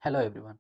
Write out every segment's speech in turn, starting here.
Hello everyone.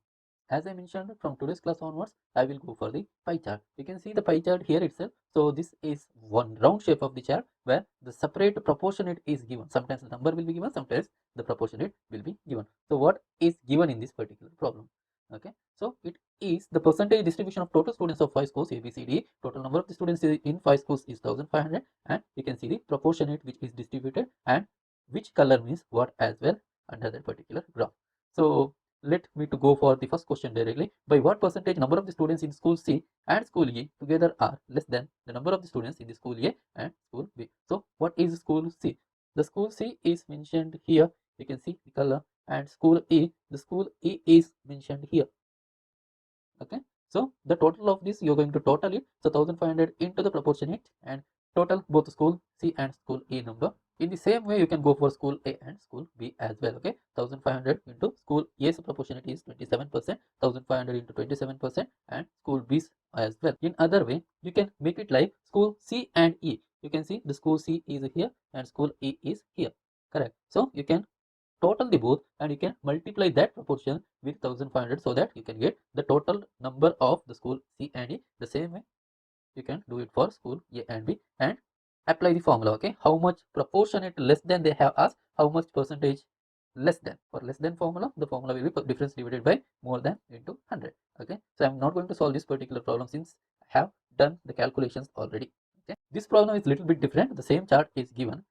As I mentioned, from today's class onwards, I will go for the pie chart. You can see the pie chart here itself. So this is one round shape of the chart where the separate proportionate is given. Sometimes the number will be given, sometimes the proportionate will be given. So what is given in this particular problem? Okay, so it is the percentage distribution of total students of 5 schools A, B, C, D. Total number of the students in 5 schools is 1500, and you can see the proportionate which is distributed and which color means what as well under that particular graph. So let me to go for the first question directly. By what percentage number of the students in school C and school E together are less than the number of the students in the school A and school B? So what is school C? The school C is mentioned here. You can see the color, and school E, the school E is mentioned here. Okay, so the total of this you're going to total it. So 1500 into the proportionate and total both school C and school E number. In the same way, you can go for school A and school B as well. Okay, 1500 into school A's proportionate is 27%, 1500 into 27%, and school B's as well. In other way, you can make it like school C and E. You can see the school C is here and school E is here. Correct. So you can total the both and you can multiply that proportion with 1500 so that you can get the total number of the school C and E. The same way you can do it for school A and B and apply the formula. Okay, how much proportionate less than they have asked, how much percentage less than. For less than formula, the formula will be difference divided by more than into 100. Okay, so I'm not going to solve this particular problem since I have done the calculations already. Okay, this problem is little bit different. The same chart is given.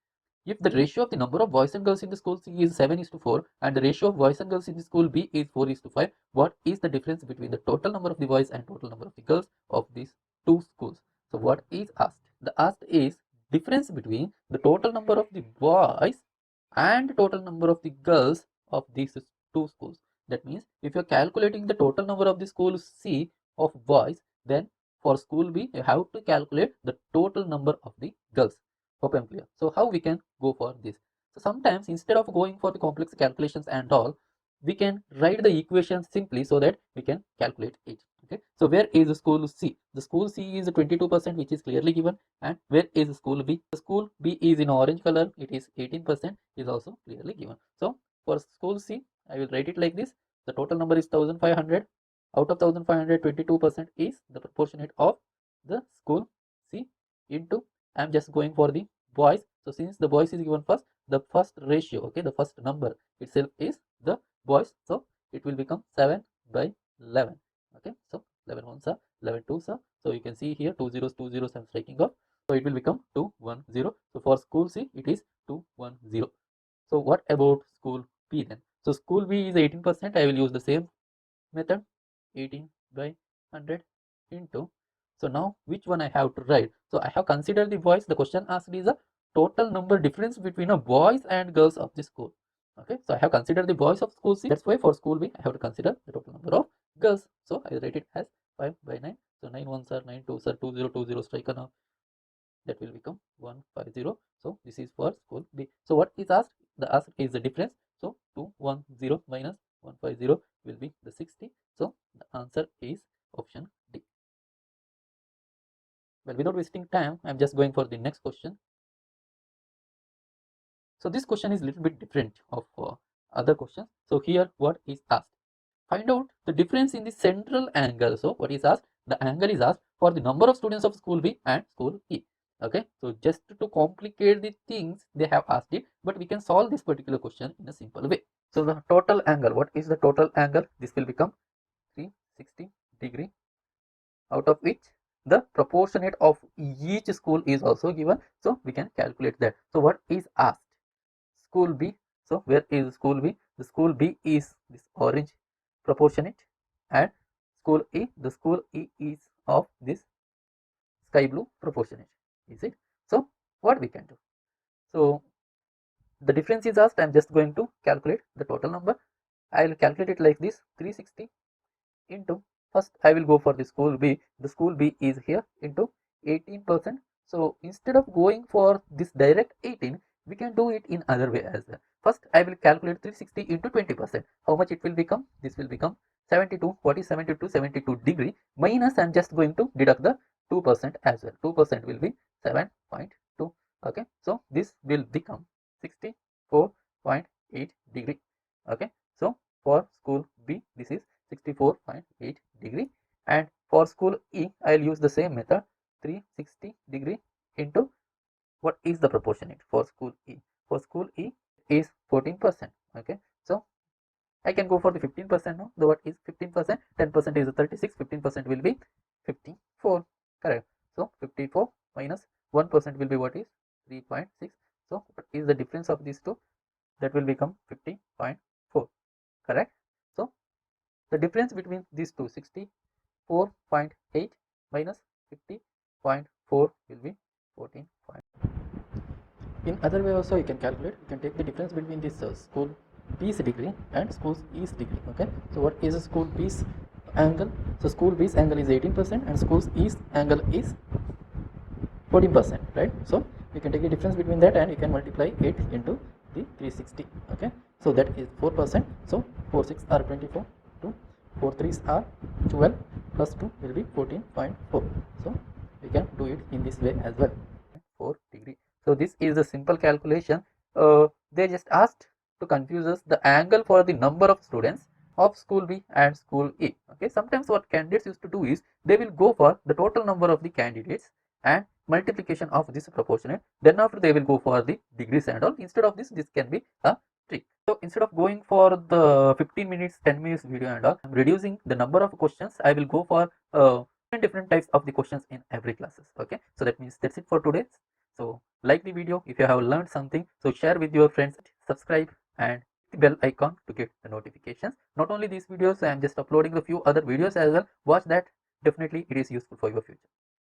If the ratio of the number of boys and girls in the school C is 7:4 and the ratio of boys and girls in the school B is 4:5, what is the difference between the total number of the boys and total number of the girls of these two schools? So what is asked? The asked is difference between the total number of the boys and total number of the girls of these two schools. That means if you're calculating the total number of the school C of boys, then for school B you have to calculate the total number of the girls. Hope I'm clear. So how we can go for this? So sometimes instead of going for the complex calculations and all, we can write the equation simply so that we can calculate it. Okay, so where is the school C? The school C is 22%, which is clearly given. And where is school B? The school B is in orange color, it is 18%, is also clearly given. So for school C, I will write it like this. The total number is 1500. Out of 1500, 22% is the proportionate of the school C into, I'm just going for the boys. So since the boys is given first, the first ratio, okay, the first number itself is the boys. So it will become 7/11. Okay, so 11 ones are 11 twos are. So you can see here 2 zeros I'm striking off. So it will become 210. So for school C, it is 210. So what about school B then? So school B is 18%. I will use the same method, 18/100 into. So now which one I have to write? So I have considered the boys. The question asked is a total number difference between a boys and girls of the school. Okay, so I have considered the boys of school C. That's why for school B I have to consider the total number of girls. So I write it as 5/9. So 9 ones are 9 twos are 2020 strike now. That will become 150. So this is for school B. So what is asked? The asked is the difference. So 210 minus 150 will be the 60. So the answer is option D. Well, without wasting time, I'm just going for the next question. So this question is a little bit different of other questions. So here what is asked? Find out the difference in the central angle. So what is asked? The angle is asked for the number of students of school B and school E. Okay, so just to complicate the things, they have asked it, but we can solve this particular question in a simple way. So the total angle, what is the total angle? This will become 360 degree, out of which the proportionate of each school is also given. So we can calculate that. So what is asked? School B. So where is school B? The school B is this orange proportionate, and school E, the school E is of this sky blue proportionate. Is it? So what we can do? So the difference is asked. I'm just going to calculate the total number. I will calculate it like this: 360 into, first I will go for the school B. The school B is here into 18%. So instead of going for this direct 18, we can do it in other way as well. First I will calculate 360 into 20%. How much it will become? This will become 72. What is 72? 72 degree minus, I'm just going to deduct the 2% as well. 2% will be 7.2. Okay, so this will become 64.8 degree. Okay, so for school B, this is 64.8 degree, and for school E I'll use the same method, 360 degree into what is the proportionate for school E. For school E is 14%. Okay, so I can go for the 15% now. The what is 15%? 10% is 36. 15% will be 54. Correct. So 54 minus 1% will be what is 3.6. So what is the difference of these two? That will become 50.4. Correct. So the difference between these two, 64.8 minus 50.4 will be 14. In other way also you can calculate. You can take the difference between this school B's degree and school E's degree. Okay, so what is a school B's angle? So school B's angle is 18% and school E's angle is 14%, right? So you can take the difference between that and you can multiply it into the 360. Okay, so that is 4%. So 4 6 are 24, 2 4 3s are 12, plus 2 will be 14.4. So we can do it in this way as well. 4 degree. So this is a simple calculation. They just asked to confuse us the angle for the number of students of school B and school A. Okay, sometimes what candidates used to do is they will go for the total number of the candidates and multiplication of this proportionate. Then after they will go for the degrees and all. Instead of this can be a trick. So instead of going for the 15 minutes, 10 minutes video and all, I'm reducing the number of questions. I will go for different types of the questions in every classes. Okay, so that means that's it for today. So like the video if you have learned something, so share with your friends, subscribe and the bell icon to get the notifications. Not only these videos, I am just uploading a few other videos as well. Watch that, definitely it is useful for your future.